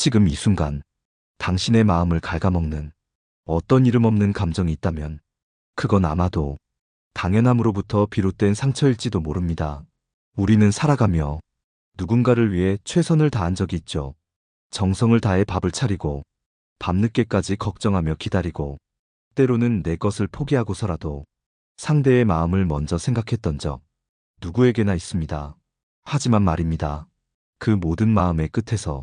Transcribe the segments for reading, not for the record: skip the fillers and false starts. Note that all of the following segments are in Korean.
지금 이 순간 당신의 마음을 갉아먹는 어떤 이름 없는 감정이 있다면 그건 아마도 당연함으로부터 비롯된 상처일지도 모릅니다. 우리는 살아가며 누군가를 위해 최선을 다한 적이 있죠. 정성을 다해 밥을 차리고 밤늦게까지 걱정하며 기다리고 때로는 내 것을 포기하고서라도 상대의 마음을 먼저 생각했던 적 누구에게나 있습니다. 하지만 말입니다. 그 모든 마음의 끝에서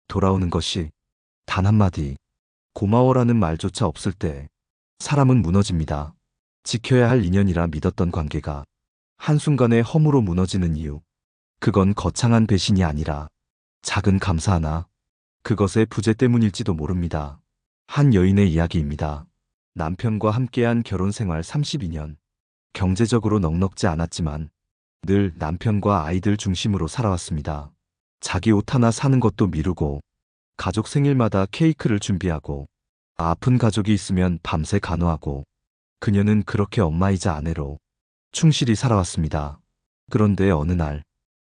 돌아오는 것이 단 한마디 고마워라는 말조차 없을 때 사람은 무너집니다. 지켜야 할 인연이라 믿었던 관계가 한순간에 허무로 무너지는 이유, 그건 거창한 배신이 아니라 작은 감사 하나, 그것의 부재 때문일지도 모릅니다. 한 여인의 이야기입니다. 남편과 함께한 결혼 생활 32년. 경제적으로 넉넉지 않았지만 늘 남편과 아이들 중심으로 살아왔습니다. 자기 옷 하나 사는 것도 미루고 가족 생일마다 케이크를 준비하고 아픈 가족이 있으면 밤새 간호하고 그녀는 그렇게 엄마이자 아내로 충실히 살아왔습니다. 그런데 어느 날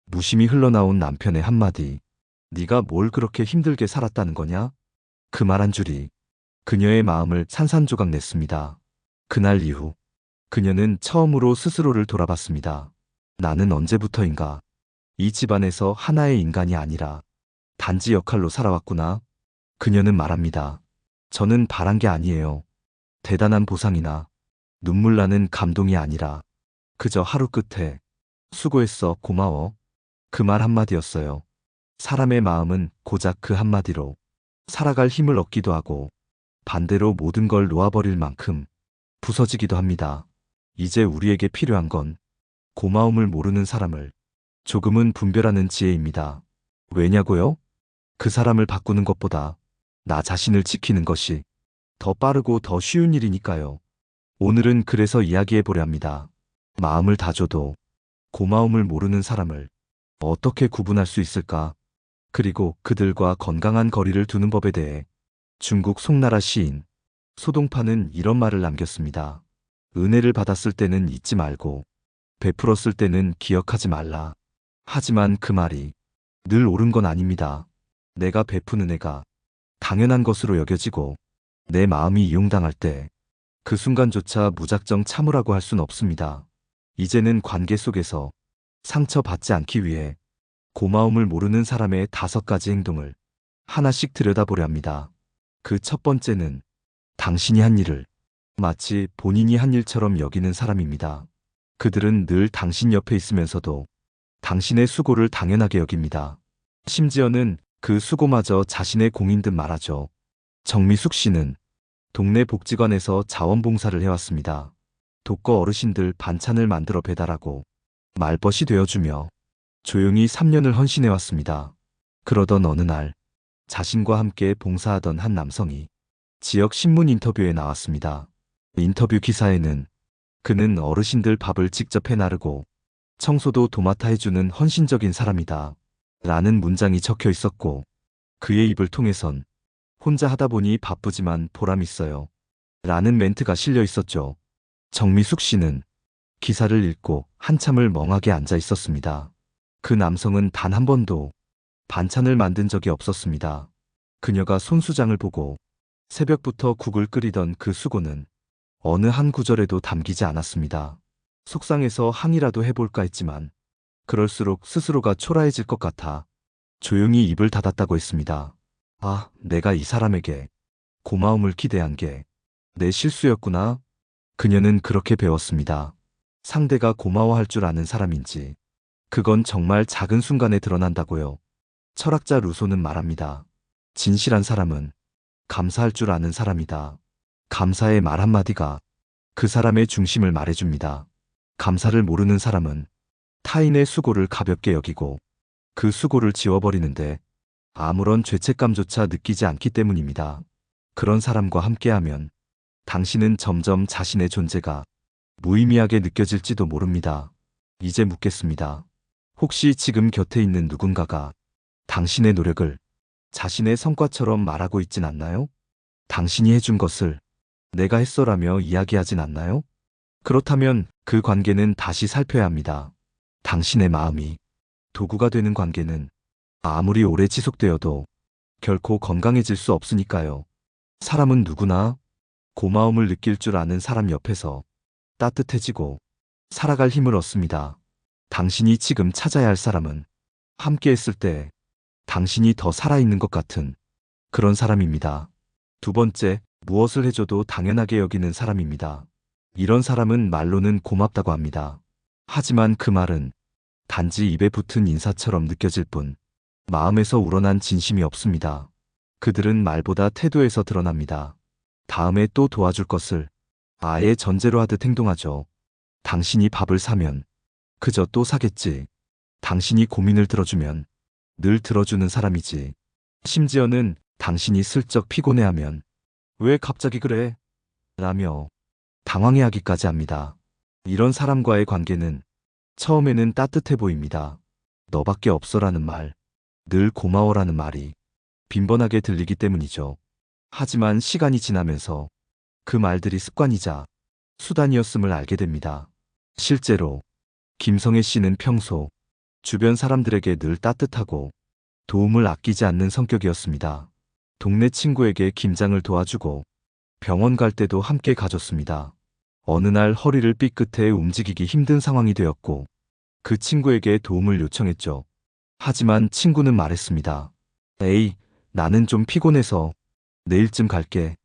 무심히 흘러나온 남편의 한마디, 네가 뭘 그렇게 힘들게 살았다는 거냐? 그 말 한 줄이 그녀의 마음을 산산조각 냈습니다. 그날 이후 그녀는 처음으로 스스로를 돌아봤습니다. 나는 언제부터인가 이 집안에서 하나의 인간이 아니라 단지 역할로 살아왔구나. 그녀는 말합니다. 저는 바란 게 아니에요. 대단한 보상이나 눈물 나는 감동이 아니라 그저 하루 끝에 수고했어, 고마워. 그 말 한마디였어요. 사람의 마음은 고작 그 한마디로 살아갈 힘을 얻기도 하고 반대로 모든 걸 놓아버릴 만큼 부서지기도 합니다. 이제 우리에게 필요한 건 고마움을 모르는 사람을 조금은 분별하는 지혜입니다. 왜냐고요? 그 사람을 바꾸는 것보다 나 자신을 지키는 것이 더 빠르고 더 쉬운 일이니까요. 오늘은 그래서 이야기해 보려 합니다. 마음을 다 줘도 고마움을 모르는 사람을 어떻게 구분할 수 있을까? 그리고 그들과 건강한 거리를 두는 법에 대해 중국 송나라 시인 소동파는 이런 말을 남겼습니다. 은혜를 받았을 때는 잊지 말고 베풀었을 때는 기억하지 말라. 하지만 그 말이 늘 옳은 건 아닙니다. 내가 베푸는 애가 당연한 것으로 여겨지고 내 마음이 이용당할 때 그 순간조차 무작정 참으라고 할 순 없습니다. 이제는 관계 속에서 상처받지 않기 위해 고마움을 모르는 사람의 5가지 행동을 하나씩 들여다보려 합니다. 그 첫 번째는 당신이 한 일을 마치 본인이 한 일처럼 여기는 사람입니다. 그들은 늘 당신 옆에 있으면서도 당신의 수고를 당연하게 여깁니다. 심지어는 그 수고마저 자신의 공인 듯 말하죠. 정미숙 씨는 동네 복지관에서 자원봉사를 해왔습니다. 독거 어르신들 반찬을 만들어 배달하고 말벗이 되어주며 조용히 3년을 헌신해왔습니다. 그러던 어느 날 자신과 함께 봉사하던 한 남성이 지역 신문 인터뷰에 나왔습니다. 인터뷰 기사에는 그는 어르신들 밥을 직접 해 나르고 청소도 도맡아 해주는 헌신적인 사람이다 라는 문장이 적혀 있었고 그의 입을 통해선 혼자 하다 보니 바쁘지만 보람 있어요 라는 멘트가 실려 있었죠. 정미숙 씨는 기사를 읽고 한참을 멍하게 앉아 있었습니다. 그 남성은 단 한 번도 반찬을 만든 적이 없었습니다. 그녀가 손수장을 보고 새벽부터 국을 끓이던 그 수고는 어느 한 구절에도 담기지 않았습니다. 속상해서 항의라도 해볼까 했지만 그럴수록 스스로가 초라해질 것 같아 조용히 입을 닫았다고 했습니다. 아, 내가 이 사람에게 고마움을 기대한 게 내 실수였구나. 그녀는 그렇게 배웠습니다. 상대가 고마워할 줄 아는 사람인지 그건 정말 작은 순간에 드러난다고요. 철학자 루소는 말합니다. 진실한 사람은 감사할 줄 아는 사람이다. 감사의 말 한마디가 그 사람의 중심을 말해줍니다. 감사를 모르는 사람은 타인의 수고를 가볍게 여기고 그 수고를 지워버리는데 아무런 죄책감조차 느끼지 않기 때문입니다. 그런 사람과 함께하면 당신은 점점 자신의 존재가 무의미하게 느껴질지도 모릅니다. 이제 묻겠습니다. 혹시 지금 곁에 있는 누군가가 당신의 노력을 자신의 성과처럼 말하고 있진 않나요? 당신이 해준 것을 내가 했어라며 이야기하진 않나요? 그렇다면 그 관계는 다시 살펴야 합니다. 당신의 마음이 도구가 되는 관계는 아무리 오래 지속되어도 결코 건강해질 수 없으니까요. 사람은 누구나 고마움을 느낄 줄 아는 사람 옆에서 따뜻해지고 살아갈 힘을 얻습니다. 당신이 지금 찾아야 할 사람은 함께 했을 때 당신이 더 살아있는 것 같은 그런 사람입니다. 두 번째, 무엇을 해줘도 당연하게 여기는 사람입니다. 이런 사람은 말로는 고맙다고 합니다. 하지만 그 말은 단지 입에 붙은 인사처럼 느껴질 뿐 마음에서 우러난 진심이 없습니다. 그들은 말보다 태도에서 드러납니다. 다음에 또 도와줄 것을 아예 전제로 하듯 행동하죠. 당신이 밥을 사면 그저 또 사겠지. 당신이 고민을 들어주면 늘 들어주는 사람이지. 심지어는 당신이 슬쩍 피곤해하면 왜 갑자기 그래? 라며 당황해하기까지 합니다. 이런 사람과의 관계는 처음에는 따뜻해 보입니다. 너밖에 없어라는 말, 늘 고마워라는 말이 빈번하게 들리기 때문이죠. 하지만 시간이 지나면서 그 말들이 습관이자 수단이었음을 알게 됩니다. 실제로 김성애 씨는 평소 주변 사람들에게 늘 따뜻하고 도움을 아끼지 않는 성격이었습니다. 동네 친구에게 김장을 도와주고 병원 갈 때도 함께 가줬습니다. 어느 날 허리를 삐끗해 움직이기 힘든 상황이 되었고 그 친구에게 도움을 요청했죠. 하지만 친구는 말했습니다. 에이, 나는 좀 피곤해서 내일쯤 갈게.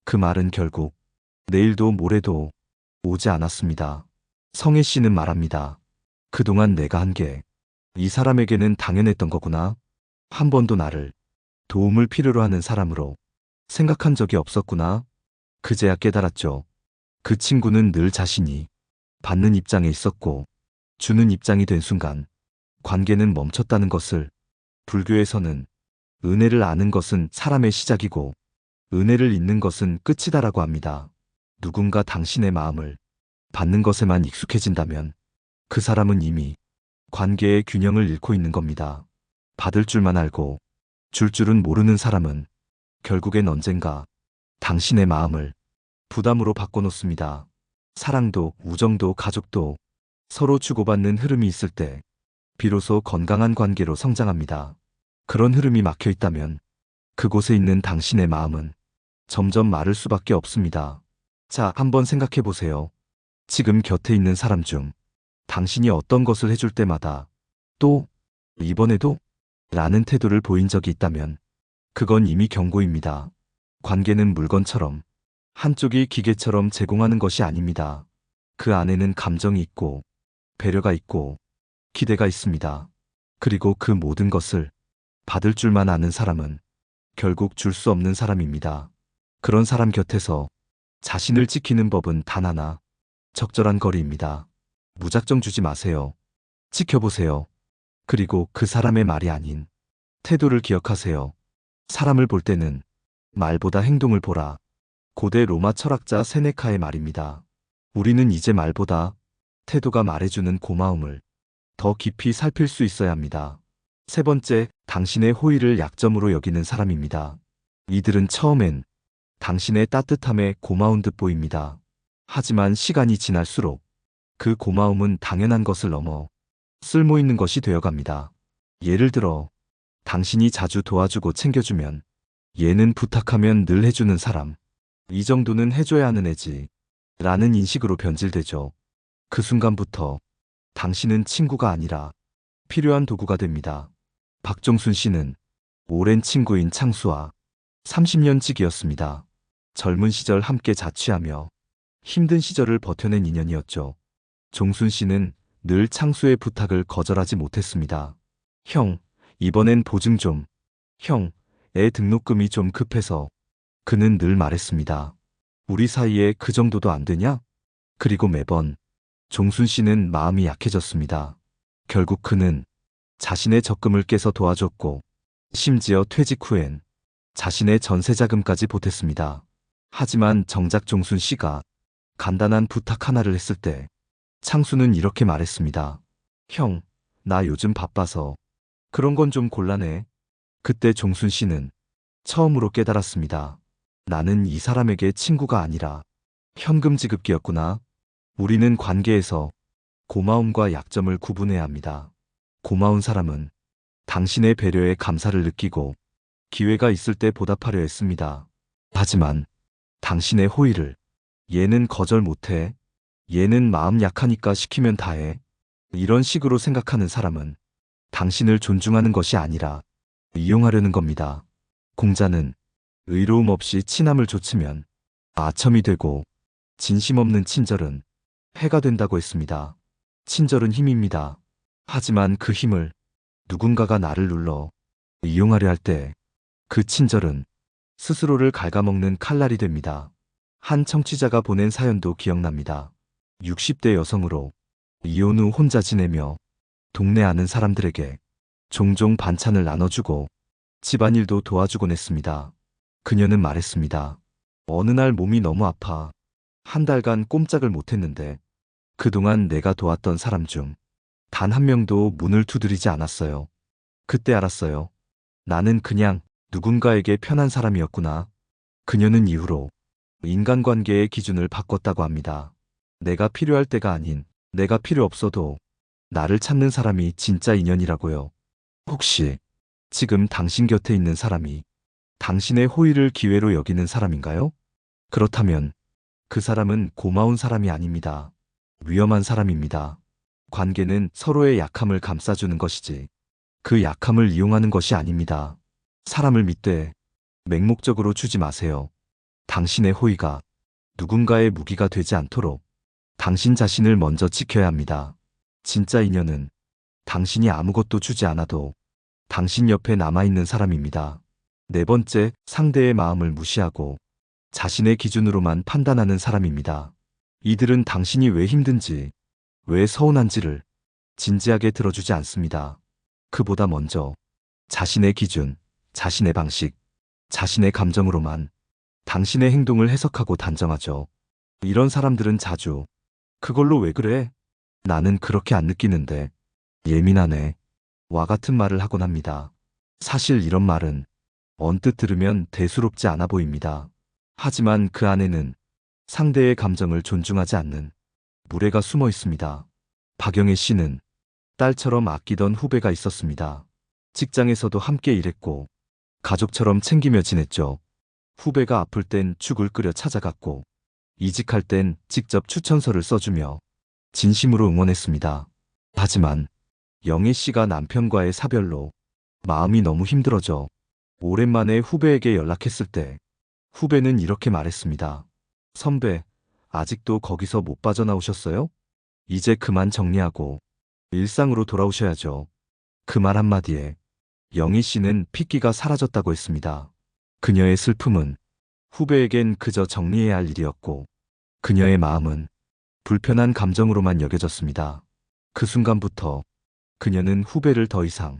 그 말은 결국 내일도 모레도 오지 않았습니다. 성애 씨는 말합니다. 그동안 내가 한 게 이 사람에게는 당연했던 거구나. 한 번도 나를 도움을 필요로 하는 사람으로 생각한 적이 없었구나. 그제야 깨달았죠. 그 친구는 늘 자신이 받는 입장에 있었고 주는 입장이 된 순간 관계는 멈췄다는 것을. 불교에서는 은혜를 아는 것은 사람의 시작이고 은혜를 잊는 것은 끝이다라고 합니다. 누군가 당신의 마음을 받는 것에만 익숙해진다면 그 사람은 이미 관계의 균형을 잃고 있는 겁니다. 받을 줄만 알고 줄 줄은 모르는 사람은 결국엔 언젠가 당신의 마음을 부담으로 바꿔놓습니다. 사랑도 우정도 가족도 서로 주고받는 흐름이 있을 때 비로소 건강한 관계로 성장합니다. 그런 흐름이 막혀 있다면 그곳에 있는 당신의 마음은 점점 마를 수밖에 없습니다. 자, 한번 생각해 보세요. 지금 곁에 있는 사람 중 당신이 어떤 것을 해줄 때마다 또 이번에도 라는 태도를 보인 적이 있다면 그건 이미 경고입니다. 관계는 물건처럼 한쪽이 기계처럼 제공하는 것이 아닙니다. 그 안에는 감정이 있고 배려가 있고 기대가 있습니다. 그리고 그 모든 것을 받을 줄만 아는 사람은 결국 줄 수 없는 사람입니다. 그런 사람 곁에서 자신을 지키는 법은 단 하나, 적절한 거리입니다. 무작정 주지 마세요. 지켜보세요. 그리고 그 사람의 말이 아닌 태도를 기억하세요. 사람을 볼 때는 말보다 행동을 보라. 고대 로마 철학자 세네카의 말입니다. 우리는 이제 말보다 태도가 말해주는 고마움을 더 깊이 살필 수 있어야 합니다. 세 번째, 당신의 호의를 약점으로 여기는 사람입니다. 이들은 처음엔 당신의 따뜻함에 고마운 듯 보입니다. 하지만 시간이 지날수록 그 고마움은 당연한 것을 넘어 쓸모있는 것이 되어갑니다. 예를 들어 당신이 자주 도와주고 챙겨주면 얘는 부탁하면 늘 해주는 사람, 이 정도는 해줘야 하는 애지 라는 인식으로 변질되죠. 그 순간부터 당신은 친구가 아니라 필요한 도구가 됩니다. 박종순 씨는 오랜 친구인 창수와 30년 지기였습니다. 젊은 시절 함께 자취하며 힘든 시절을 버텨낸 인연이었죠. 종순 씨는 늘 창수의 부탁을 거절하지 못했습니다. 형, 이번엔 보증 좀. 형, 애 등록금이 좀 급해서. 그는 늘 말했습니다. 우리 사이에 그 정도도 안 되냐? 그리고 매번 종순 씨는 마음이 약해졌습니다. 결국 그는 자신의 적금을 깨서 도와줬고 심지어 퇴직 후엔 자신의 전세자금까지 보탰습니다. 하지만 정작 종순 씨가 간단한 부탁 하나를 했을 때 창수는 이렇게 말했습니다. 형, 나 요즘 바빠서 그런 건 좀 곤란해. 그때 종순 씨는 처음으로 깨달았습니다. 나는 이 사람에게 친구가 아니라 현금 지급기였구나. 우리는 관계에서 고마움과 약점을 구분해야 합니다. 고마운 사람은 당신의 배려에 감사를 느끼고 기회가 있을 때 보답하려 했습니다. 하지만 당신의 호의를 얘는 거절 못해. 얘는 마음 약하니까 시키면 다 해. 이런 식으로 생각하는 사람은 당신을 존중하는 것이 아니라 이용하려는 겁니다. 공자는 의로움 없이 친함을 좇으면 아첨이 되고 진심 없는 친절은 해가 된다고 했습니다. 친절은 힘입니다. 하지만 그 힘을 누군가가 나를 눌러 이용하려 할 때 그 친절은 스스로를 갉아먹는 칼날이 됩니다. 한 청취자가 보낸 사연도 기억납니다. 60대 여성으로 이혼 후 혼자 지내며 동네 아는 사람들에게 종종 반찬을 나눠주고 집안일도 도와주곤 했습니다. 그녀는 말했습니다. 어느 날 몸이 너무 아파. 한 달간 꼼짝을 못했는데 그동안 내가 도왔던 사람 중 단 한 명도 문을 두드리지 않았어요. 그때 알았어요. 나는 그냥 누군가에게 편한 사람이었구나. 그녀는 이후로 인간관계의 기준을 바꿨다고 합니다. 내가 필요할 때가 아닌 내가 필요 없어도 나를 찾는 사람이 진짜 인연이라고요. 혹시 지금 당신 곁에 있는 사람이 당신의 호의를 기회로 여기는 사람인가요? 그렇다면 그 사람은 고마운 사람이 아닙니다. 위험한 사람입니다. 관계는 서로의 약함을 감싸주는 것이지 그 약함을 이용하는 것이 아닙니다. 사람을 믿되 맹목적으로 주지 마세요. 당신의 호의가 누군가의 무기가 되지 않도록 당신 자신을 먼저 지켜야 합니다. 진짜 인연은 당신이 아무것도 주지 않아도 당신 옆에 남아있는 사람입니다. 네 번째, 상대의 마음을 무시하고 자신의 기준으로만 판단하는 사람입니다. 이들은 당신이 왜 힘든지, 왜 서운한지를 진지하게 들어주지 않습니다. 그보다 먼저 자신의 기준, 자신의 방식, 자신의 감정으로만 당신의 행동을 해석하고 단정하죠. 이런 사람들은 자주 그걸로 왜 그래? 나는 그렇게 안 느끼는데 예민하네. 와 같은 말을 하곤 합니다. 사실 이런 말은 언뜻 들으면 대수롭지 않아 보입니다. 하지만 그 안에는 상대의 감정을 존중하지 않는 무례가 숨어 있습니다. 박영애 씨는 딸처럼 아끼던 후배가 있었습니다. 직장에서도 함께 일했고 가족처럼 챙기며 지냈죠. 후배가 아플 땐 죽을 끓여 찾아갔고 이직할 땐 직접 추천서를 써주며 진심으로 응원했습니다. 하지만 영애 씨가 남편과의 사별로 마음이 너무 힘들어져 오랜만에 후배에게 연락했을 때 후배는 이렇게 말했습니다. 선배, 아직도 거기서 못 빠져나오셨어요? 이제 그만 정리하고 일상으로 돌아오셔야죠. 그 말 한마디에 영희 씨는 핏기가 사라졌다고 했습니다. 그녀의 슬픔은 후배에겐 그저 정리해야 할 일이었고 그녀의 마음은 불편한 감정으로만 여겨졌습니다. 그 순간부터 그녀는 후배를 더 이상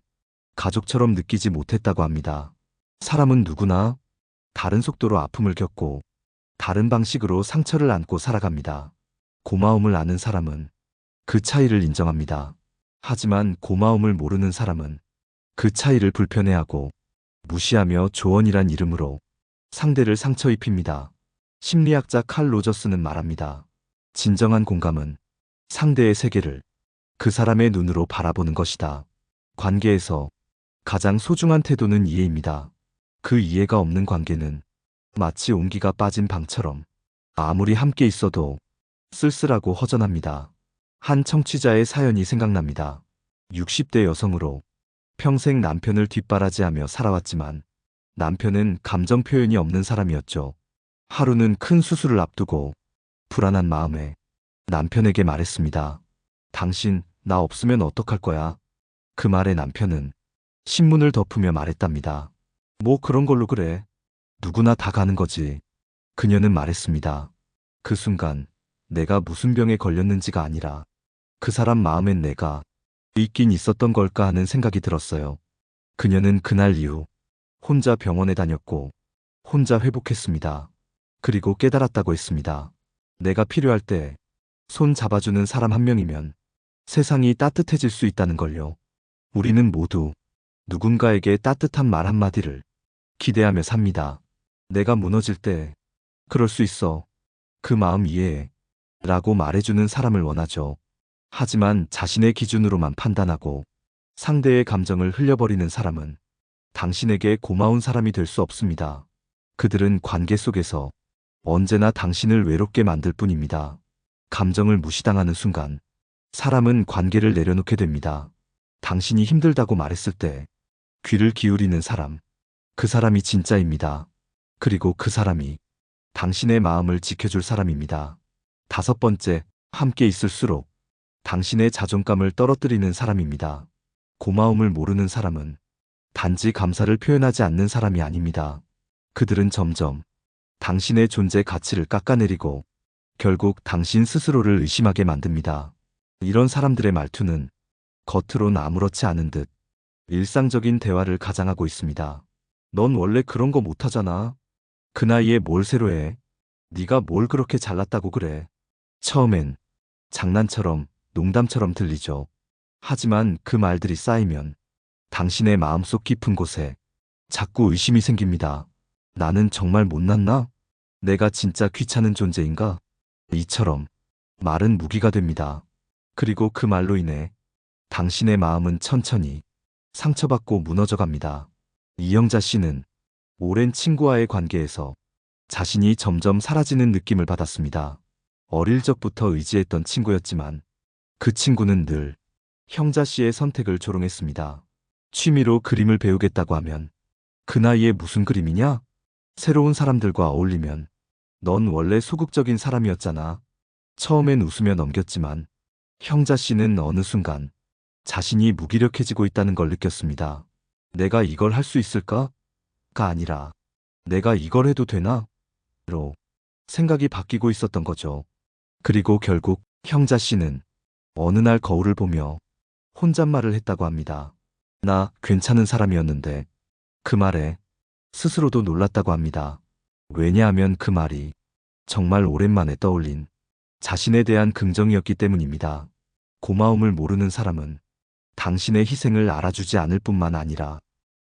가족처럼 느끼지 못했다고 합니다. 사람은 누구나 다른 속도로 아픔을 겪고 다른 방식으로 상처를 안고 살아갑니다. 고마움을 아는 사람은 그 차이를 인정합니다. 하지만 고마움을 모르는 사람은 그 차이를 불편해하고 무시하며 조언이란 이름으로 상대를 상처 입힙니다. 심리학자 칼 로저스는 말합니다. 진정한 공감은 상대의 세계를 그 사람의 눈으로 바라보는 것이다. 관계에서 가장 소중한 태도는 이해입니다. 그 이해가 없는 관계는 마치 온기가 빠진 방처럼 아무리 함께 있어도 쓸쓸하고 허전합니다. 한 청취자의 사연이 생각납니다. 60대 여성으로 평생 남편을 뒷바라지하며 살아왔지만 남편은 감정 표현이 없는 사람이었죠. 하루는 큰 수술을 앞두고 불안한 마음에 남편에게 말했습니다. 당신, 나 없으면 어떡할 거야? 그 말에 남편은 신문을 덮으며 말했답니다. 뭐 그런 걸로 그래. 누구나 다 가는 거지. 그녀는 말했습니다. 그 순간 내가 무슨 병에 걸렸는지가 아니라 그 사람 마음엔 내가 있긴 있었던 걸까 하는 생각이 들었어요. 그녀는 그날 이후 혼자 병원에 다녔고 혼자 회복했습니다. 그리고 깨달았다고 했습니다. 내가 필요할 때 손 잡아주는 사람 한 명이면 세상이 따뜻해질 수 있다는 걸요. 우리는 모두 누군가에게 따뜻한 말 한마디를 기대하며 삽니다. 내가 무너질 때 그럴 수 있어. 그 마음 이해해. 라고 말해주는 사람을 원하죠. 하지만 자신의 기준으로만 판단하고 상대의 감정을 흘려버리는 사람은 당신에게 고마운 사람이 될 수 없습니다. 그들은 관계 속에서 언제나 당신을 외롭게 만들 뿐입니다. 감정을 무시당하는 순간 사람은 관계를 내려놓게 됩니다. 당신이 힘들다고 말했을 때 귀를 기울이는 사람, 그 사람이 진짜입니다. 그리고 그 사람이 당신의 마음을 지켜줄 사람입니다. 다섯 번째, 함께 있을수록 당신의 자존감을 떨어뜨리는 사람입니다. 고마움을 모르는 사람은 단지 감사를 표현하지 않는 사람이 아닙니다. 그들은 점점 당신의 존재 가치를 깎아내리고 결국 당신 스스로를 의심하게 만듭니다. 이런 사람들의 말투는 겉으론 아무렇지 않은 듯 일상적인 대화를 가장하고 있습니다. 넌 원래 그런 거 못하잖아. 그 나이에 뭘 새로 해? 네가 뭘 그렇게 잘났다고 그래? 처음엔 장난처럼 농담처럼 들리죠. 하지만 그 말들이 쌓이면 당신의 마음속 깊은 곳에 자꾸 의심이 생깁니다. 나는 정말 못났나? 내가 진짜 귀찮은 존재인가? 이처럼 말은 무기가 됩니다. 그리고 그 말로 인해 당신의 마음은 천천히 상처받고 무너져 갑니다. 이영자 씨는 오랜 친구와의 관계에서 자신이 점점 사라지는 느낌을 받았습니다. 어릴 적부터 의지했던 친구였지만 그 친구는 늘 형자 씨의 선택을 조롱했습니다. 취미로 그림을 배우겠다고 하면 그 나이에 무슨 그림이냐? 새로운 사람들과 어울리면 넌 원래 소극적인 사람이었잖아. 처음엔 웃으며 넘겼지만 형자 씨는 어느 순간 자신이 무기력해지고 있다는 걸 느꼈습니다. 내가 이걸 할 수 있을까? 가 아니라 내가 이걸 해도 되나? 로 생각이 바뀌고 있었던 거죠. 그리고 결국 형자 씨는 어느 날 거울을 보며 혼잣말을 했다고 합니다. 나 괜찮은 사람이었는데. 그 말에 스스로도 놀랐다고 합니다. 왜냐하면 그 말이 정말 오랜만에 떠올린 자신에 대한 긍정이었기 때문입니다. 고마움을 모르는 사람은 당신의 희생을 알아주지 않을 뿐만 아니라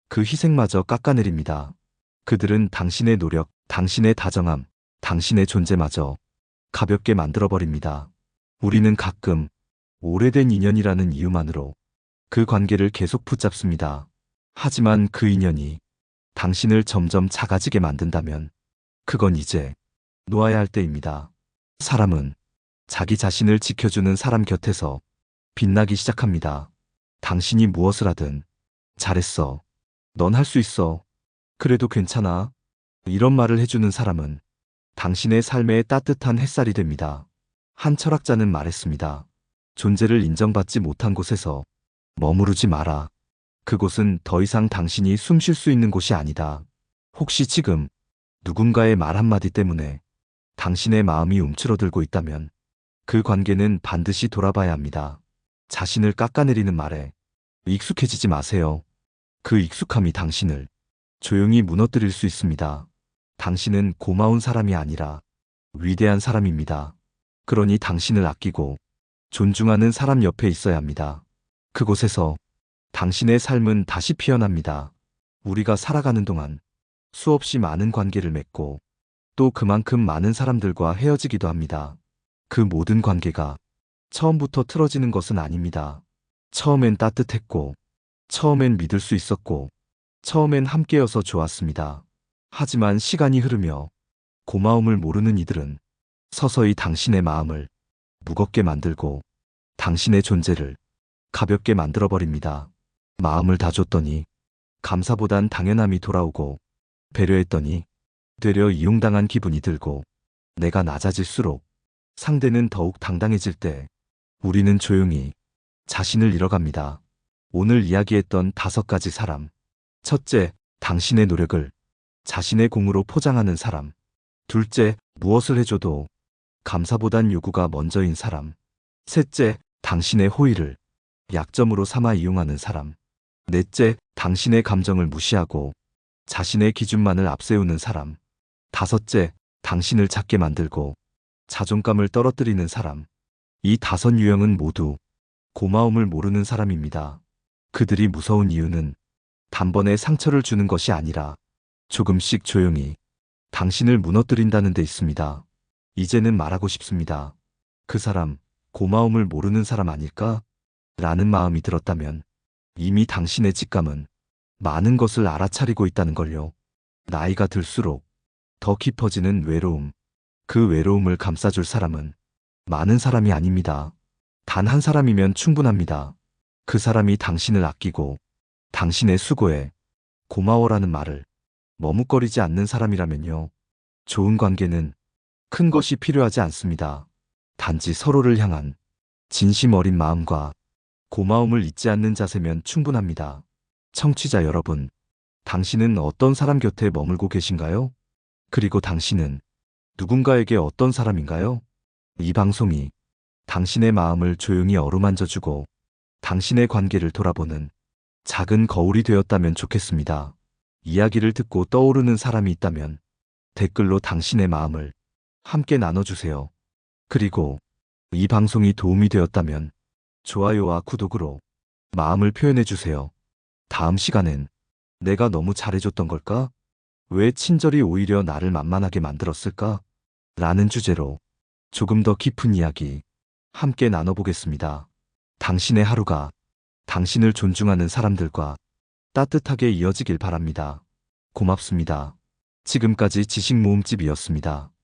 그 희생마저 깎아내립니다. 그들은 당신의 노력, 당신의 다정함, 당신의 존재마저 가볍게 만들어버립니다. 우리는 가끔 오래된 인연이라는 이유만으로 그 관계를 계속 붙잡습니다. 하지만 그 인연이 당신을 점점 작아지게 만든다면 그건 이제 놓아야 할 때입니다. 사람은 자기 자신을 지켜주는 사람 곁에서 빛나기 시작합니다. 당신이 무엇을 하든 잘했어. 넌 할 수 있어. 그래도 괜찮아. 이런 말을 해주는 사람은 당신의 삶의 따뜻한 햇살이 됩니다. 한 철학자는 말했습니다. 존재를 인정받지 못한 곳에서 머무르지 마라. 그곳은 더 이상 당신이 숨 쉴 수 있는 곳이 아니다. 혹시 지금 누군가의 말 한마디 때문에 당신의 마음이 움츠러들고 있다면 그 관계는 반드시 돌아봐야 합니다. 자신을 깎아내리는 말에 익숙해지지 마세요. 그 익숙함이 당신을 조용히 무너뜨릴 수 있습니다. 당신은 고마운 사람이 아니라 위대한 사람입니다. 그러니 당신을 아끼고 존중하는 사람 옆에 있어야 합니다. 그곳에서 당신의 삶은 다시 피어납니다. 우리가 살아가는 동안 수없이 많은 관계를 맺고 또 그만큼 많은 사람들과 헤어지기도 합니다. 그 모든 관계가 처음부터 틀어지는 것은 아닙니다. 처음엔 따뜻했고, 처음엔 믿을 수 있었고, 처음엔 함께여서 좋았습니다. 하지만 시간이 흐르며 고마움을 모르는 이들은 서서히 당신의 마음을 무겁게 만들고 당신의 존재를 가볍게 만들어버립니다. 마음을 다 줬더니 감사보단 당연함이 돌아오고 배려했더니 되려 이용당한 기분이 들고 내가 낮아질수록 상대는 더욱 당당해질 때 우리는 조용히 자신을 잃어갑니다. 오늘 이야기했던 5가지 사람. 첫째, 당신의 노력을 자신의 공으로 포장하는 사람. 둘째, 무엇을 해줘도 감사보단 요구가 먼저인 사람. 셋째, 당신의 호의를 약점으로 삼아 이용하는 사람. 넷째, 당신의 감정을 무시하고 자신의 기준만을 앞세우는 사람. 다섯째, 당신을 작게 만들고 자존감을 떨어뜨리는 사람. 이 5 유형은 모두 고마움을 모르는 사람입니다. 그들이 무서운 이유는 단번에 상처를 주는 것이 아니라 조금씩 조용히 당신을 무너뜨린다는 데 있습니다. 이제는 말하고 싶습니다. 그 사람, 고마움을 모르는 사람 아닐까? 라는 마음이 들었다면 이미 당신의 직감은 많은 것을 알아차리고 있다는 걸요. 나이가 들수록 더 깊어지는 외로움. 그 외로움을 감싸줄 사람은 많은 사람이 아닙니다. 단 한 사람이면 충분합니다. 그 사람이 당신을 아끼고 당신의 수고에 고마워라는 말을 머뭇거리지 않는 사람이라면요. 좋은 관계는 큰 것이 필요하지 않습니다. 단지 서로를 향한 진심 어린 마음과 고마움을 잊지 않는 자세면 충분합니다. 청취자 여러분, 당신은 어떤 사람 곁에 머물고 계신가요? 그리고 당신은 누군가에게 어떤 사람인가요? 이 방송이 당신의 마음을 조용히 어루만져주고 당신의 관계를 돌아보는 작은 거울이 되었다면 좋겠습니다. 이야기를 듣고 떠오르는 사람이 있다면 댓글로 당신의 마음을 함께 나눠주세요. 그리고 이 방송이 도움이 되었다면 좋아요와 구독으로 마음을 표현해주세요. 다음 시간엔 내가 너무 잘해줬던 걸까? 왜 친절이 오히려 나를 만만하게 만들었을까? 라는 주제로 조금 더 깊은 이야기 함께 나눠보겠습니다. 당신의 하루가 당신을 존중하는 사람들과 따뜻하게 이어지길 바랍니다. 고맙습니다. 지금까지 지식모음집이었습니다.